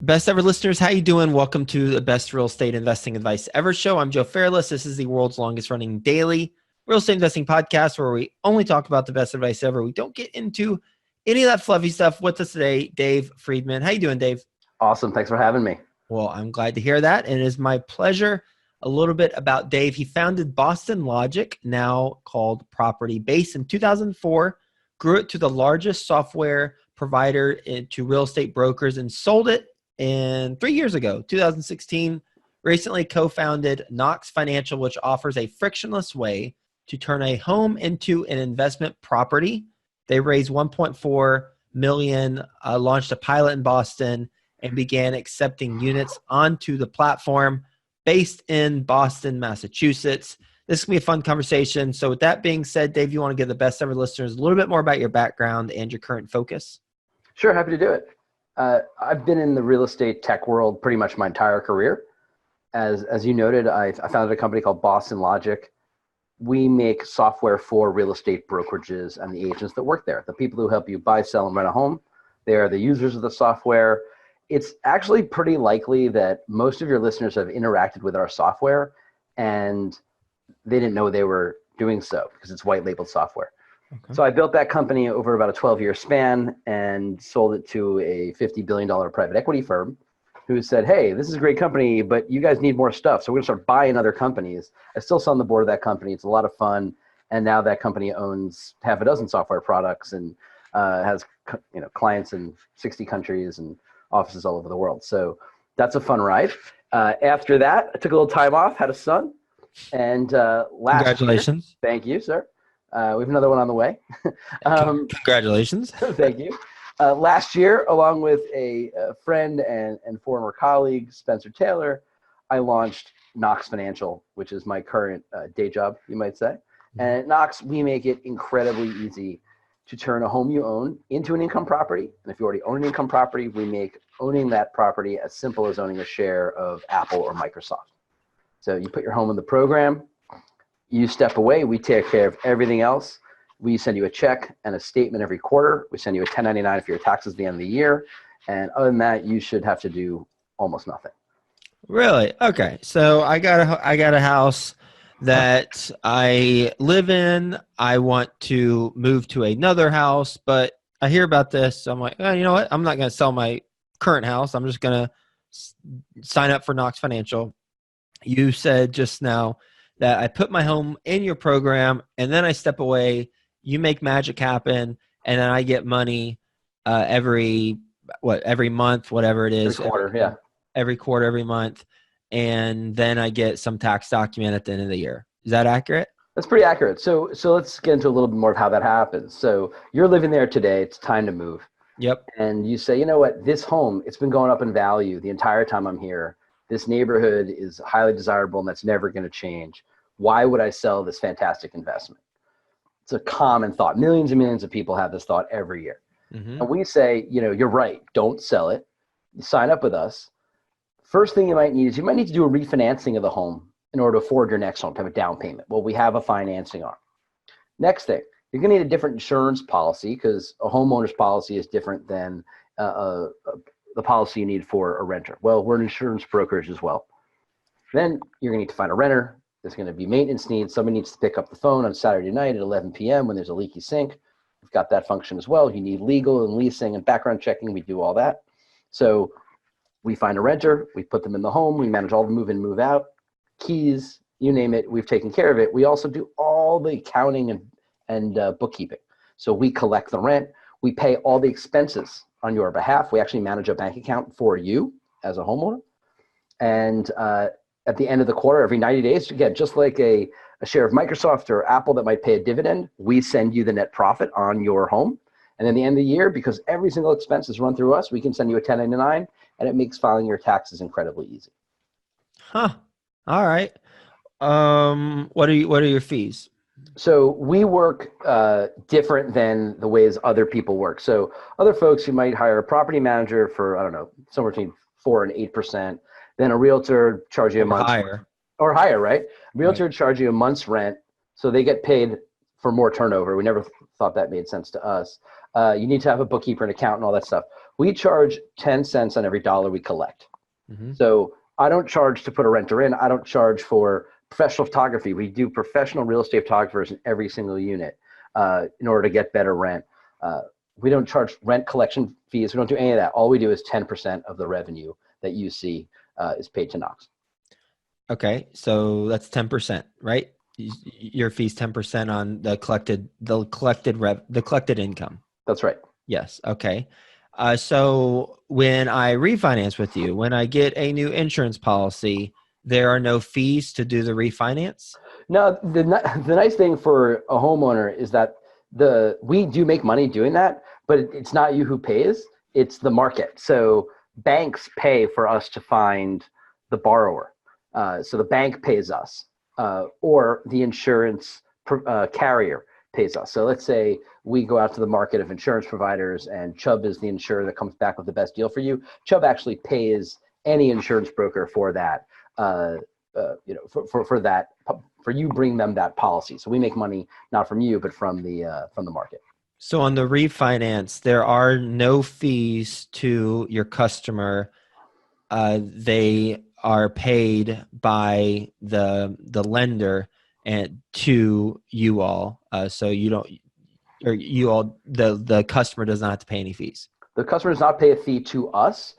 Best ever listeners, how you doing? Welcome to the best real estate investing advice ever show. I'm Joe Fairless. This is the world's longest running daily real estate investing podcast where we only talk about the best advice ever. We don't get into any of that fluffy stuff. With us today, Dave Friedman. How you doing, Dave? Awesome. Thanks for having me. Well, I'm glad to hear that. And it is my pleasure. A little bit about Dave. He founded Boston Logic, now called Propertybase, in 2004, grew it to the largest software provider to real estate brokers, and sold it in 3 years ago, 2016. Recently co-founded Knox Financial, which offers a frictionless way to turn a home into an investment property. They raised $1.4 million, launched a pilot in Boston, and began accepting units onto the platform, based in Boston, Massachusetts. This is going to be a fun conversation. So with that being said, Dave, you want to give the best ever listeners a little bit more about your background and your current focus? Sure. Happy to do it. I've been in the real estate tech world pretty much my entire career. As you noted, I founded a company called Boston Logic. We make software for real estate brokerages and the agents that work there. The people who help you buy, sell, and rent a home. They are the users of the software. It's actually pretty likely that most of your listeners have interacted with our software and they didn't know they were doing so because it's white labeled software. Okay. So I built that company over about a 12-year span and sold it to a $50 billion private equity firm who said, hey, this is a great company, but you guys need more stuff. So we're going to start buying other companies. I still sit on the board of that company. It's a lot of fun. And now that company owns half a dozen software products and has clients in 60 countries and offices all over the world. So that's a fun ride. After that, I took a little time off, had a son. And congratulations. Thank you, sir. We have another one on the way. Congratulations. Thank you. Last year, along with a friend and former colleague, Spencer Taylor, I launched Knox Financial, which is my current day job, you might say. And at Knox, we make it incredibly easy to turn a home you own into an income property. And if you already own an income property, we make owning that property as simple as owning a share of Apple or Microsoft. So you put your home in the program, you step away, we take care of everything else. We send you a check and a statement every quarter. We send you a 1099 for your taxes at the end of the year. And other than that, you should have to do almost nothing. Really? Okay. So I got a house that I live in. I want to move to another house, but I hear about this. So I'm like, oh, you know what? I'm not going to sell my current house. I'm just going to sign up for Knox Financial. You said just now that I put my home in your program and then I step away, you make magic happen, and then I get money every month, whatever it is. Every quarter, yeah. Every quarter, every month. And then I get some tax document at the end of the year. Is that accurate? That's pretty accurate. So let's get into a little bit more of how that happens. So you're living there today. It's time to move. Yep. And you say, you know what, this home, it's been going up in value the entire time I'm here. This neighborhood is highly desirable and that's never going to change. Why would I sell this fantastic investment? It's a common thought. Millions and millions of people have this thought every year. Mm-hmm. And we say, you're right. Don't sell it. You sign up with us. First thing you might need to do a refinancing of the home in order to afford your next home, to have a down payment. Well, we have a financing arm. Next thing, you're going to need a different insurance policy because a homeowner's policy is different than the policy you need for a renter. Well, we're an insurance brokerage as well. Then you're going to need to find a renter. There's going to be maintenance needs. Somebody needs to pick up the phone on Saturday night at 11 p.m. when there's a leaky sink. We've got that function as well. You need legal and leasing and background checking. We do all that. So we find a renter. We put them in the home. We manage all the move in, move out, keys, you name it. We've taken care of it. We also do all the accounting and bookkeeping. So we collect the rent. We pay all the expenses on your behalf. We actually manage a bank account for you as a homeowner. And at the end of the quarter, every 90 days, again, just like a share of Microsoft or Apple that might pay a dividend, we send you the net profit on your home. And at the end of the year, because every single expense is run through us, we can send you a 1099, and it makes filing your taxes incredibly easy. Huh. All right. What are your fees? So we work different than the ways other people work. So other folks, you might hire a property manager for, I don't know, somewhere between 4 and 8%. Then a realtor charge you a month. Or higher, right? Realtor right. Charge you a month's rent, so they get paid for more turnover. We never thought that made sense to us. You need to have a bookkeeper, an accountant, all that stuff. We charge 10 cents on every dollar we collect. Mm-hmm. So I don't charge to put a renter in. I don't charge for professional photography. We do professional real estate photographers in every single unit in order to get better rent. We don't charge rent collection fees. We don't do any of that. All we do is 10% of the revenue that you see is paid to Knox. Okay, so that's 10%, right? Your fee's 10% on the collected income. That's right. Yes. Okay. So when I refinance with you, when I get a new insurance policy, there are no fees to do the refinance? No, the nice thing for a homeowner is that we do make money doing that, but it's not you who pays, it's the market. So banks pay for us to find the borrower. So the bank pays us, or the insurance carrier pays us. So let's say we go out to the market of insurance providers and Chubb is the insurer that comes back with the best deal for you. Chubb actually pays any insurance broker for that, for you bring them that policy. So we make money not from you, but from the market. So on the refinance, there are no fees to your customer. They are paid by the lender and to you all. So you don't, or you all, the customer does not have to pay any fees. The customer does not pay a fee to us.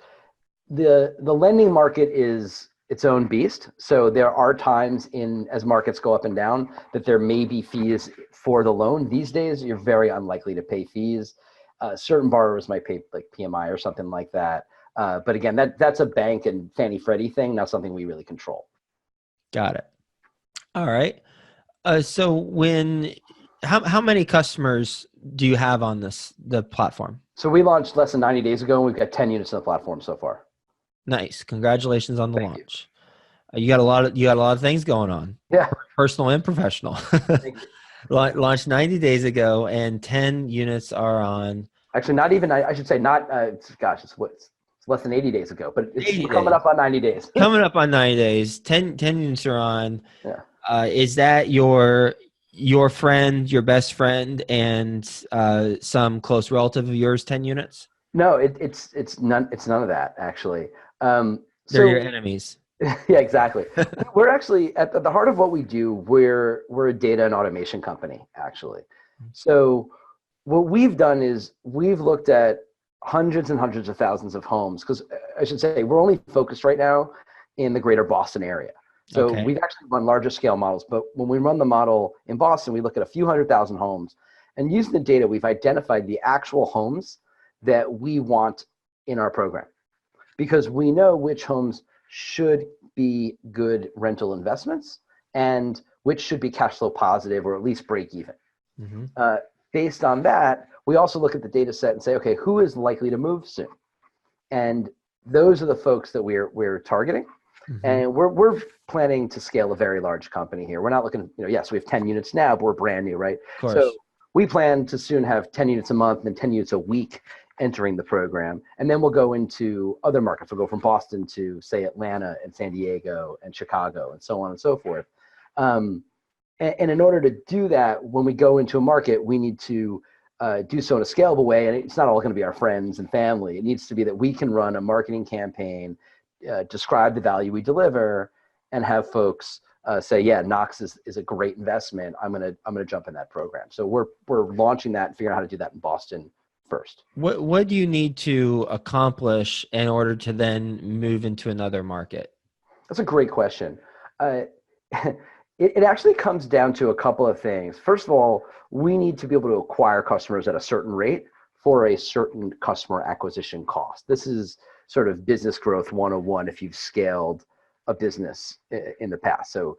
The lending market is its own beast. So there are times as markets go up and down that there may be fees for the loan. These days, you're very unlikely to pay fees. Certain borrowers might pay like PMI or something like that. But again, that's a bank and Fannie Freddie thing, not something we really control. Got it. All right. So how many customers do you have on the platform? So we launched less than 90 days ago, and we've got 10 units on the platform so far. Nice. Congratulations on the launch. You got a lot of things going on. Yeah. Personal and professional. Thank you. Launched 90 days ago, and 10 units are on. Actually, not even. I should say not. It's less than 80 days ago, but it's coming up on 90 days. Coming up on 90 days. 10 units are on. Yeah. Is that your friend, your best friend, and some close relative of yours? 10 units? No, it's none of that actually. They're your enemies. Yeah, exactly. We're actually at the heart of what we do. We're a data and automation company, actually. So what we've done is we've looked at hundreds and hundreds of thousands of homes, because I should say we're only focused right now in the greater Boston area. So we've actually run larger scale models, but when we run the model in Boston, we look at a few 100,000 homes, and using the data, we've identified the actual homes that we want in our program, because we know which homes should be good rental investments and which should be cash flow positive or at least break even. Mm-hmm. Based on that, we also look at the data set and say, okay, who is likely to move soon? And those are the folks that we're targeting. Mm-hmm. And we're planning to scale a very large company here. We're not looking, yes, we have 10 units now, but we're brand new, right? Of course. So we plan to soon have 10 units a month and 10 units a week entering the program. And then we'll go into other markets. We'll go from Boston to, say, Atlanta and San Diego and Chicago and so on and so forth. And in order to do that, when we go into a market, we need to do so in a scalable way. And it's not all going to be our friends and family. It needs to be that we can run a marketing campaign, describe the value we deliver, and have folks say, yeah, Knox is a great investment. I'm gonna jump in that program. So we're launching that and figuring out how to do that in Boston first. What do you need to accomplish in order to then move into another market? That's a great question. It actually comes down to a couple of things. First of all, we need to be able to acquire customers at a certain rate for a certain customer acquisition cost. This is sort of business growth 101 if you've scaled a business in the past. So,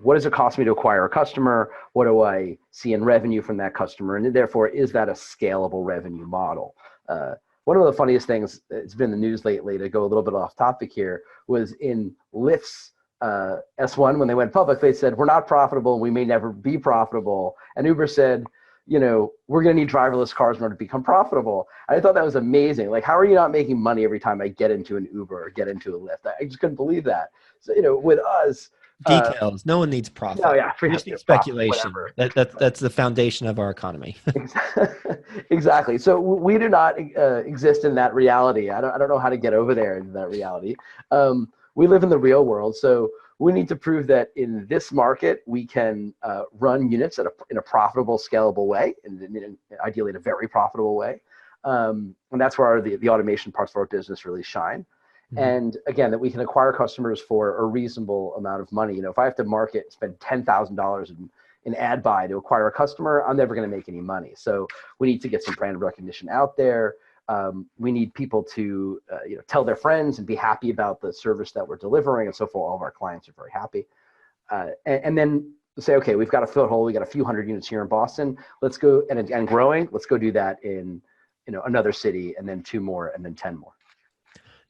what does it cost me to acquire a customer? What do I see in revenue from that customer? And therefore, is that a scalable revenue model? One of the funniest things that's been in the news lately, to go a little bit off topic here, was in Lyft's S1 when they went public. They said, we're not profitable. We may never be profitable. And Uber said, we're going to need driverless cars in order to become profitable. And I thought that was amazing. Like, how are you not making money every time I get into an Uber or get into a Lyft? I just couldn't believe that. So, with us, Details. No one needs No, profit. yeah, We just need profit, speculation. whatever. That's the foundation of our economy. Exactly. So we do not exist in that reality. I don't know how to get over there in that reality. We live in the real world, so we need to prove that in this market we can run units in a profitable, scalable way, and ideally in a very profitable way. And that's where the automation parts of our business really shine. Mhm. And again, that we can acquire customers for a reasonable amount of money. If I have to spend $10,000 in ad buy to acquire a customer, I'm never going to make any money. So we need to get some brand recognition out there. We need people to tell their friends and be happy about the service that we're delivering, and so forth. All of our clients are very happy. And then say, okay, we've got a foothold. We got a few hundred units here in Boston. Let's go and growing. Let's go do that in another city, and then 2 more, and then 10 more.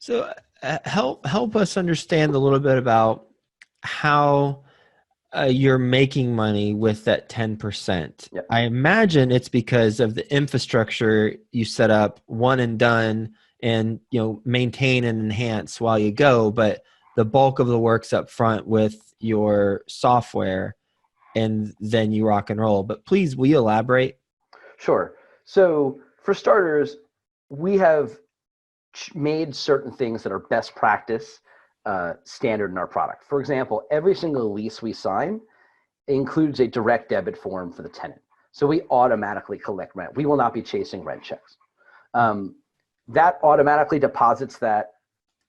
So help us understand a little bit about how you're making money with that 10%. Yep. I imagine it's because of the infrastructure you set up, one and done, and maintain and enhance while you go. But the bulk of the work's up front with your software, and then you rock and roll. But please, will you elaborate? Sure. So for starters, we have made certain things that are best practice standard in our product. For example, every single lease we sign includes a direct debit form for the tenant. So we automatically collect rent. We will not be chasing rent checks. That automatically deposits that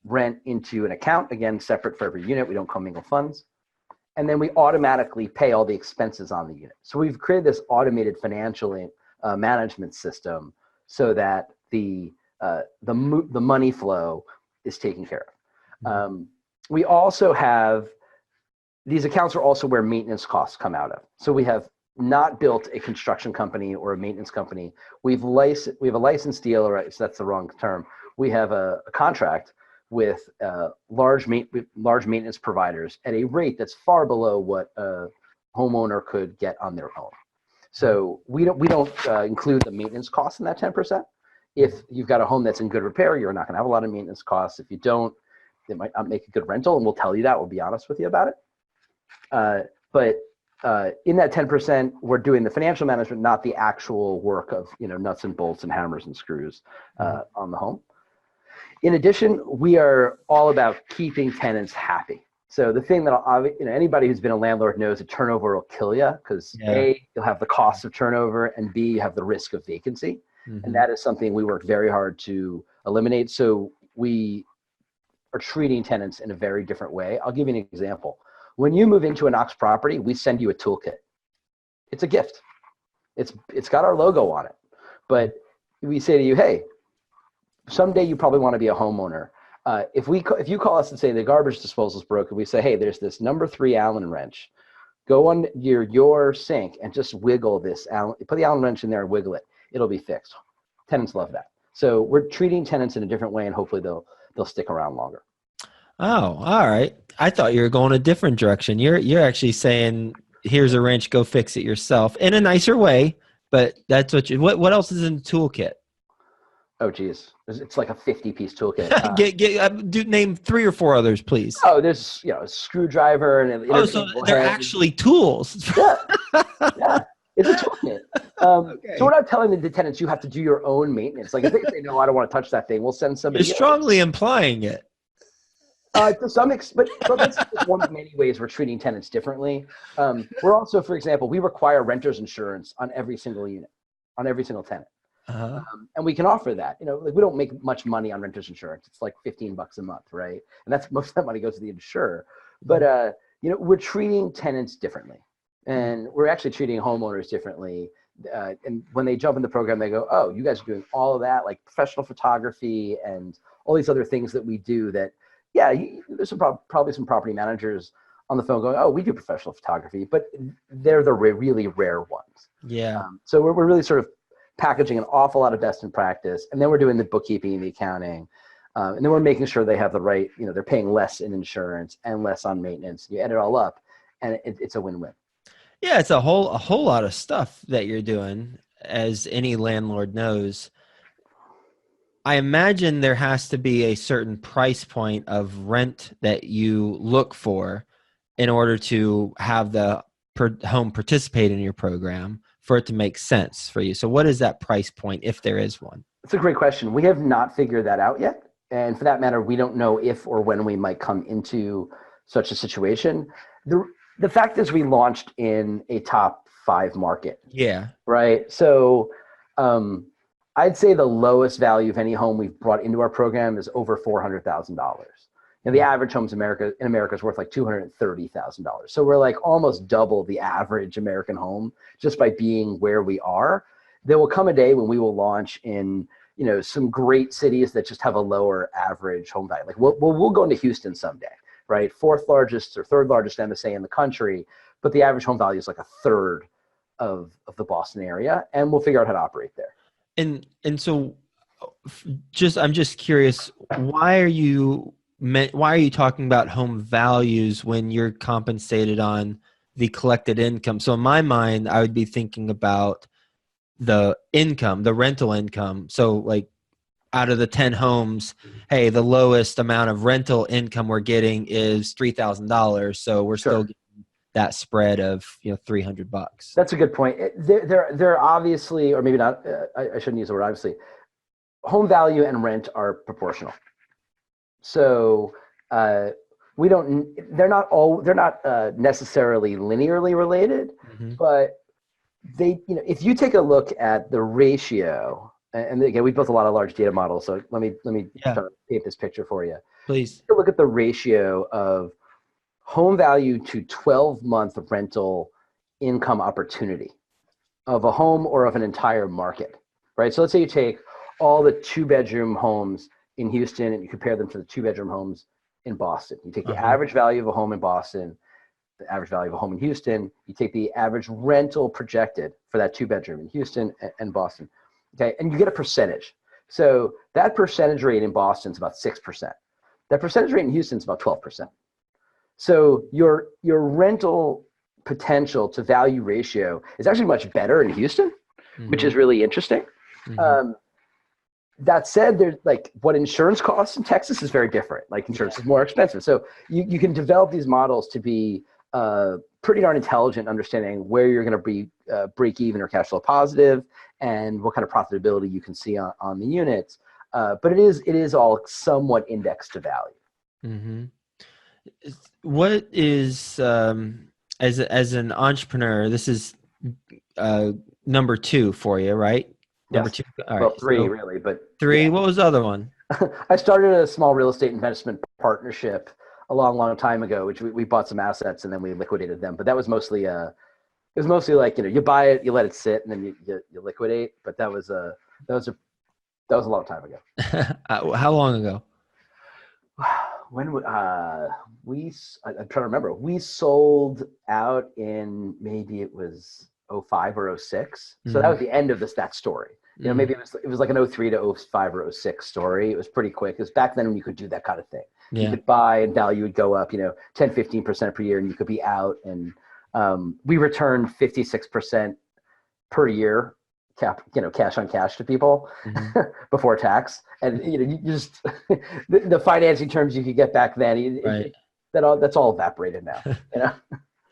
rent into an account, again, separate for every unit. We don't commingle funds. And then we automatically pay all the expenses on the unit. So we've created this automated financial management system so that the money flow is taken care of. We also have, these accounts are also where maintenance costs come out of. So we have not built a construction company or a maintenance company. We have a licensed deal, right? So that's the wrong term. We have a contract with large maintenance providers at a rate that's far below what a homeowner could get on their own. So we don't include the maintenance costs in that 10%. If you've got a home that's in good repair, you're not going to have a lot of maintenance costs. If you don't, it might not make a good rental, and we'll tell you that. We'll be honest with you about it. But in that 10%, we're doing the financial management, not the actual work of nuts and bolts and hammers and screws on the home. In addition, we are all about keeping tenants happy. So the thing that anybody who's been a landlord knows that turnover will kill you, because A, you'll have the cost of turnover, and B, you have the risk of vacancy. And that is something we work very hard to eliminate. So we are treating tenants in a very different way. I'll give you an example. When you move into a Knox property, we send you a toolkit. It's a gift. It's got our logo on it. But we say to you, hey, someday you probably want to be a homeowner. If you call us and say the garbage disposal is broken, we say, hey, there's this number 3 Allen wrench. Go on your sink and just wiggle this Allen. Put the Allen wrench in there and wiggle it. It'll be fixed. Tenants love that. So we're treating tenants in a different way, and hopefully they'll stick around longer. Oh, all right. I thought you were going a different direction. You're actually saying, here's a wrench, go fix it yourself in a nicer way. But that's what else is in the toolkit? Oh, geez. It's like a 50-piece toolkit. Name 3 or 4 others, please. Oh, there's a screwdriver and so they're actually tools. Yeah. It's a toolkit. Okay. So we're not telling the tenants you have to do your own maintenance. Like if they say, no, I don't want to touch that thing, we'll send somebody. You're strongly implying it. To some extent, but that's one of many ways we're treating tenants differently. We're also, for example, we require renter's insurance on every single unit, on every single tenant. And we can offer that. We don't make much money on renter's insurance. It's like $15 a month, right? And that's most of that money goes to the insurer. But we're treating tenants differently, and we're actually treating homeowners differently. And when they jump in the program, they go, "Oh, you guys are doing all of that, like professional photography and all these other things that we do." That, yeah, there's probably some property managers on the phone going, "Oh, we do professional photography," but they're the really rare ones. Yeah. So we're really sort of packaging an awful lot of best in practice, and then we're doing the bookkeeping and the accounting, and then we're making sure they have the right, they're paying less in insurance and less on maintenance. You add it all up, and it's a win-win. Yeah, it's a whole lot of stuff that you're doing, as any landlord knows. I imagine there has to be a certain price point of rent that you look for, in order to have the home participate in your program for it to make sense for you? So what is that price point, if there is one? It's a great question. We have not figured that out yet. And for that matter, we don't know if or when we might come into such a situation. The fact is we launched in a top 5 market. Yeah. Right. So I'd say the lowest value of any home we've brought into our program is over $400,000. And the average homes in America is worth like $230,000. So we're like almost double the average American home just by being where we are. There will come a day when we will launch in, some great cities that just have a lower average home value. Like we'll go into Houston someday, right? 4th largest or 3rd largest MSA in the country, but the average home value is like a third of the Boston area, and we'll figure out how to operate there. And so I'm just curious, why are you talking about home values when you're compensated on the collected income? So in my mind, I would be thinking about the income, the rental income. So like out of the 10 homes, hey, the lowest amount of rental income we're getting is $3,000. So we're still getting that spread of $300. That's a good point. They're obviously, or maybe not. I shouldn't use the word obviously. Home value and rent are proportional. So they're not necessarily linearly related, but they, if you take a look at the ratio, and again, we built a lot of large data models. So let me try to paint this picture for you. Please. Take a look at the ratio of home value to 12-month rental income opportunity of a home or of an entire market, right? So let's say you take all the 2-bedroom homes in Houston and you compare them to the 2-bedroom homes in Boston. You take the average value of a home in Boston, the average value of a home in Houston, you take the average rental projected for that 2-bedroom in Houston and Boston, okay? And you get a percentage. So that percentage rate in Boston is about 6%. That percentage rate in Houston is about 12%. So your rental potential to value ratio is actually much better in Houston, which is really interesting. That said, there's like what insurance costs in Texas is very different. Like insurance is more expensive. So you can develop these models to be pretty darn intelligent, understanding where you're going to be break even or cash flow positive and what kind of profitability you can see on the units. But it is all somewhat indexed to value. What is, as an entrepreneur, this is number 2 for you, right? Number 2. All right. Well, 3 really, but 3. Yeah. What was the other one? I started a small real estate investment partnership a long time ago, which we bought some assets and then we liquidated them. But that was mostly like, you buy it, you let it sit, and then you liquidate. But that was a long time ago. How long ago? When I'm trying to remember. We sold out in maybe it was 05 or 06. So that was the end of that story. Maybe it was like an 03 to 05 or 06 story. It was pretty quick. It was back then when you could do that kind of thing. Yeah. You could buy and value would go up, 10, 15% per year, and you could be out. And we returned 56% per year, cash on cash to people before tax. And you just the financing terms you could get back then, that's all evaporated now.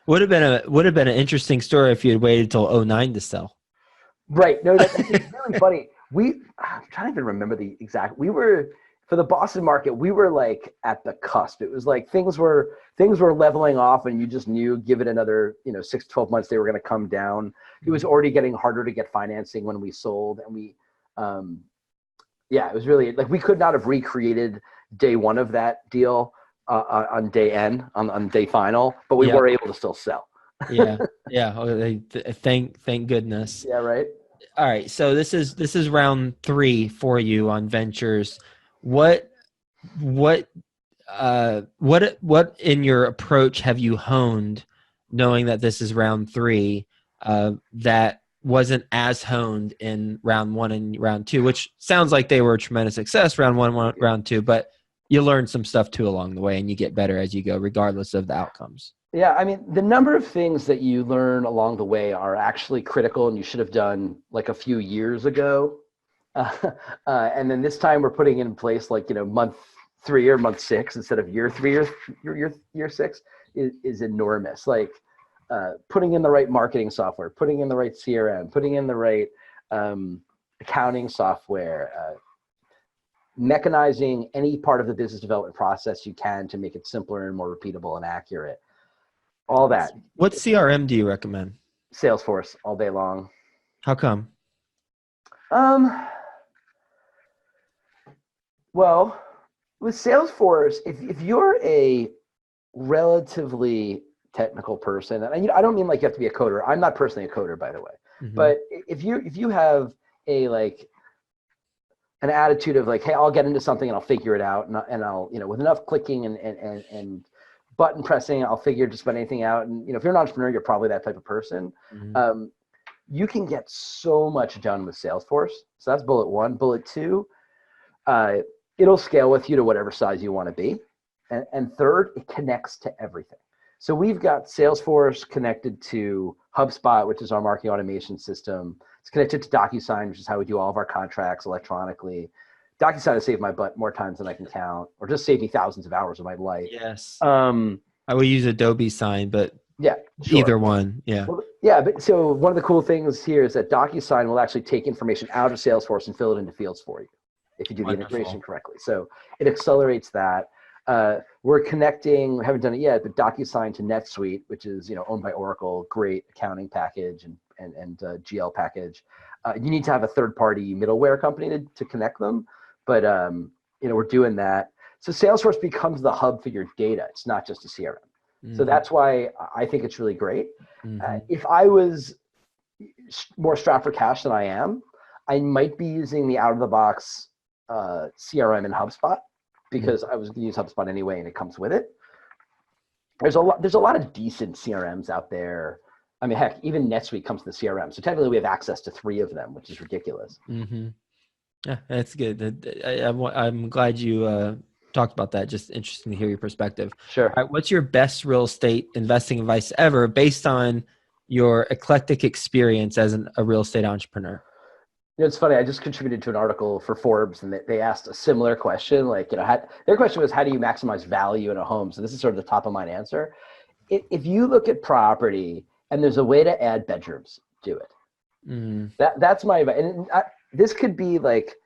Would have been an interesting story if you had waited till 09 to sell. Right. No, that's really funny. I'm trying to even remember the exact. For the Boston market, we were like at the cusp. It was like things were leveling off, and you just knew, give it another 6 to 12 months, they were going to come down. It was already getting harder to get financing when we sold, and it was really like we could not have recreated day one of that deal on day N, on day final, but we were able to still sell. Yeah. Thank goodness. Yeah. Right. All right. So this is round 3 for you on ventures. What in your approach have you honed, knowing that this is round 3, that wasn't as honed in round 1 and round 2, which sounds like they were a tremendous success, round 1, round 2, but you learn some stuff too along the way, and you get better as you go, regardless of the outcomes. Yeah, I mean, the number of things that you learn along the way are actually critical, and you should have done like a few years ago. And then this time we're putting in place like, month 3 or month 6 instead of year 3 or year 6 is enormous. Like putting in the right marketing software, putting in the right CRM, putting in the right accounting software, mechanizing any part of the business development process you can to make it simpler and more repeatable and accurate. All that. What CRM do you recommend? Salesforce all day long. How come? Well, with Salesforce, if you're a relatively technical person, and I don't mean like you have to be a coder. I'm not personally a coder, by the way. Mm-hmm. But if you have an attitude of like, hey, I'll get into something and I'll figure it out, and I'll with enough clicking and button pressing, I'll figure just about anything out. And if you're an entrepreneur, you're probably that type of person. Mm-hmm. You can get so much done with Salesforce. So that's bullet 1. Bullet 2, it'll scale with you to whatever size you want to be. And 3rd, it connects to everything. So we've got Salesforce connected to HubSpot, which is our marketing automation system. It's connected to DocuSign, which is how we do all of our contracts electronically. DocuSign has saved my butt more times than I can count, or just saved me thousands of hours of my life. Yes. I would use Adobe Sign, but yeah, sure. Either one. Yeah. Well, yeah. But so one of the cool things here is that DocuSign will actually take information out of Salesforce and fill it into fields for you if you do the integration correctly. So it accelerates that. We're connecting, we haven't done it yet, but DocuSign to NetSuite, which is owned by Oracle, great accounting package and GL package. You need to have a third-party middleware company to connect them, but we're doing that. So Salesforce becomes the hub for your data. It's not just a CRM. Mm-hmm. So that's why I think it's really great. Mm-hmm. If I was more strapped for cash than I am, I might be using the out-of-the-box CRM in HubSpot, because I was going to use HubSpot anyway, and it comes with it. There's a lot of decent CRMs out there. I mean, heck, even NetSuite comes to the CRM. So technically we have access to 3 of them, which is ridiculous. Mm-hmm. Yeah, that's good. I'm glad you talked about that. Just interesting to hear your perspective. Sure. All right, what's your best real estate investing advice ever based on your eclectic experience as a real estate entrepreneur? It's funny. I just contributed to an article for Forbes, and they asked a similar question. Like, their question was, how do you maximize value in a home? So this is sort of the top of mind answer. If you look at property and there's a way to add bedrooms, do it. Mm. That's my advice. And this could be like,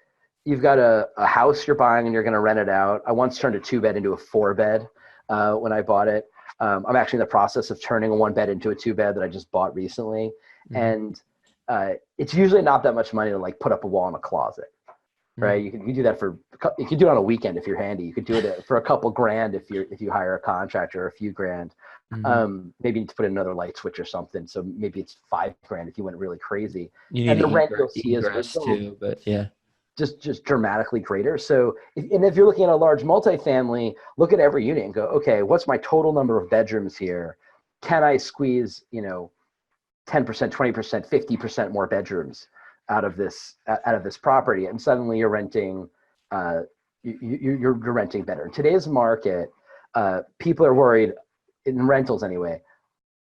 you've got a house you're buying and you're going to rent it out. I once turned a 2-bed into a 4-bed when I bought it. I'm actually in the process of turning a 1-bed into a 2-bed that I just bought recently. Mm. And it's usually not that much money to like put up a wall in a closet, right? Mm-hmm. You can do that you can do it on a weekend if you're handy. You could do it for a couple grand if you hire a contractor, a few grand. Mm-hmm. Maybe you need to put in another light switch or something. So maybe it's $5 grand if you went really crazy. You need the rent you'll see is too, but yeah, just dramatically greater. So if you're looking at a large multifamily, look at every unit and go, okay, what's my total number of bedrooms here? Can I squeeze 10%, 20%, 50% more bedrooms out of this property, and suddenly you're renting you're renting better. In today's market, people are worried, in rentals anyway,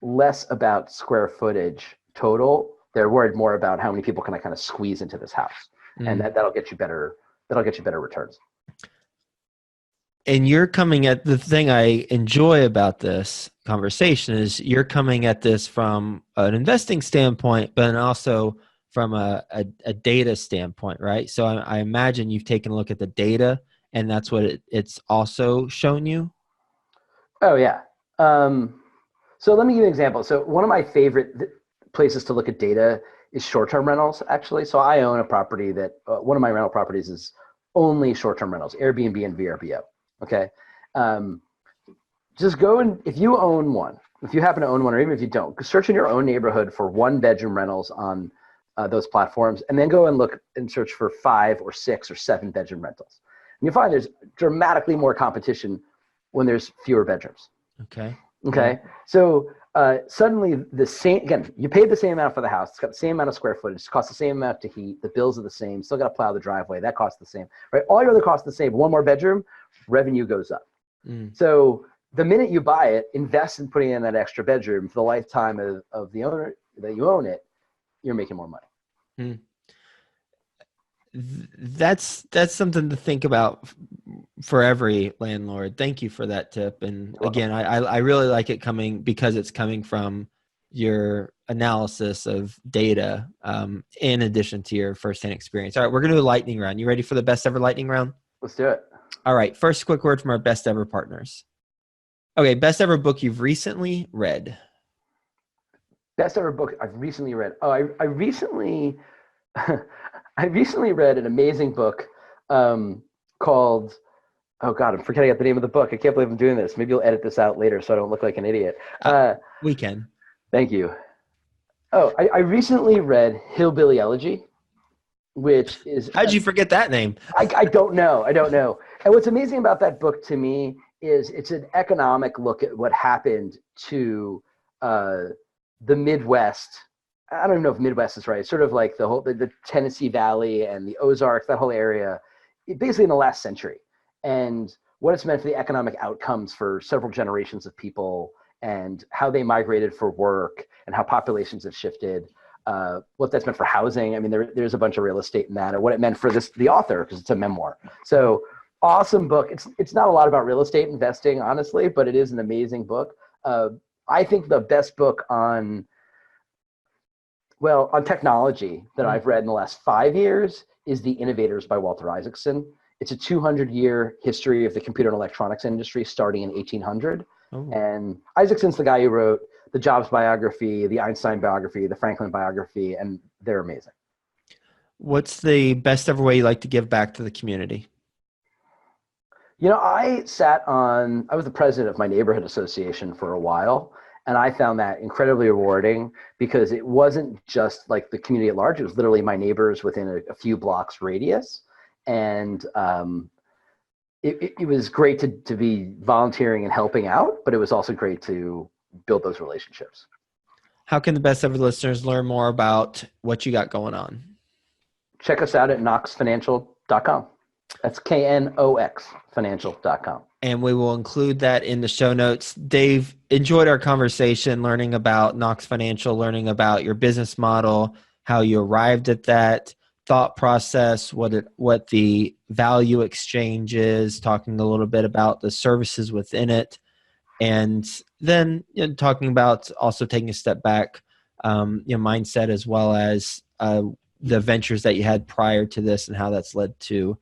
less about square footage total. They're worried more about how many people can I kind of squeeze into this house, and that'll get you better returns. And you're coming at the thing I enjoy about this conversation is you're coming at this from an investing standpoint, but also from a data standpoint, right? So I imagine you've taken a look at the data, and that's what it's also shown you. Oh yeah. So let me give you an example. So one of my favorite places to look at data is short-term rentals, actually. So I own a property that one of my rental properties is only short-term rentals, Airbnb and VRBO. Okay. Just go and if you own one, if you happen to own one, or even if you don't, search in your own neighborhood for 1-bedroom rentals on those platforms, and then go and look and search for 5 or 6 or 7-bedroom rentals. And you'll find there's dramatically more competition when there's fewer bedrooms. Okay. Okay. Yeah. So suddenly you paid the same amount for the house. It's got the same amount of square footage. It costs the same amount to heat. The bills are the same. Still got to plow the driveway. That costs the same, right? All your other costs the same. 1 more bedroom, revenue goes up. So the minute you buy it, invest in putting in that extra bedroom for the lifetime of the owner that you own it, you're making more money. That's something to think about for every landlord. Thank you for that tip. And again, I really like it because it's coming from your analysis of data, in addition to your firsthand experience. All right, we're going to do a lightning round. You ready for the best ever lightning round? Let's do it. All right. First, quick word from our best ever partners. Okay. Best ever book you've recently read. Best ever book I've recently read. Oh, I recently, I recently read an amazing book called, oh God, I'm forgetting the name of the book. I can't believe I'm doing this. Maybe you'll edit this out later so I don't look like an idiot. We can. Thank you. Oh, I recently read Hillbilly Elegy, which is... How'd you forget that name? I don't know. I don't know. And what's amazing about that book to me is it's an economic look at what happened to the Midwest. I don't even know if Midwest is right. Sort of like the Tennessee Valley and the Ozarks, that whole area, basically in the last century, and what it's meant for the economic outcomes for several generations of people, and how they migrated for work, and how populations have shifted, what that's meant for housing. I mean, there's a bunch of real estate in that, and what it meant for the author, because it's a memoir. So awesome book. It's not a lot about real estate investing, honestly, but it is an amazing book. I think the best book on technology that I've read in the last 5 years is The Innovators by Walter Isaacson. It's a 200-year history of the computer and electronics industry starting in 1800. Oh. And Isaacson's the guy who wrote the Jobs biography, the Einstein biography, the Franklin biography, and they're amazing. What's the best ever way you like to give back to the community? You know, I was the president of my neighborhood association for a while, and I found that incredibly rewarding because it wasn't just like the community at large. It was literally my neighbors within a few blocks radius. And it was great to be volunteering and helping out, but it was also great to build those relationships. How can the best ever listeners learn more about what you got going on? Check us out at knoxfinancial.com. That's KNOX financial.com. And we will include that in the show notes. Dave, enjoyed our conversation, learning about Knox Financial, learning about your business model, how you arrived at that thought process, what the value exchange is, talking a little bit about the services within it, and then talking about also taking a step back, mindset, as well as the ventures that you had prior to this and how that's led to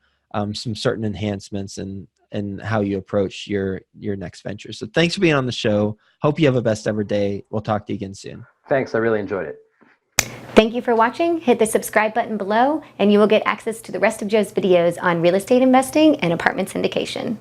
some certain enhancements and how you approach your next venture. So thanks for being on the show. Hope you have a best ever day. We'll talk to you again soon. Thanks. I really enjoyed it. Thank you for watching. Hit the subscribe button below and you will get access to the rest of Joe's videos on real estate investing and apartment syndication.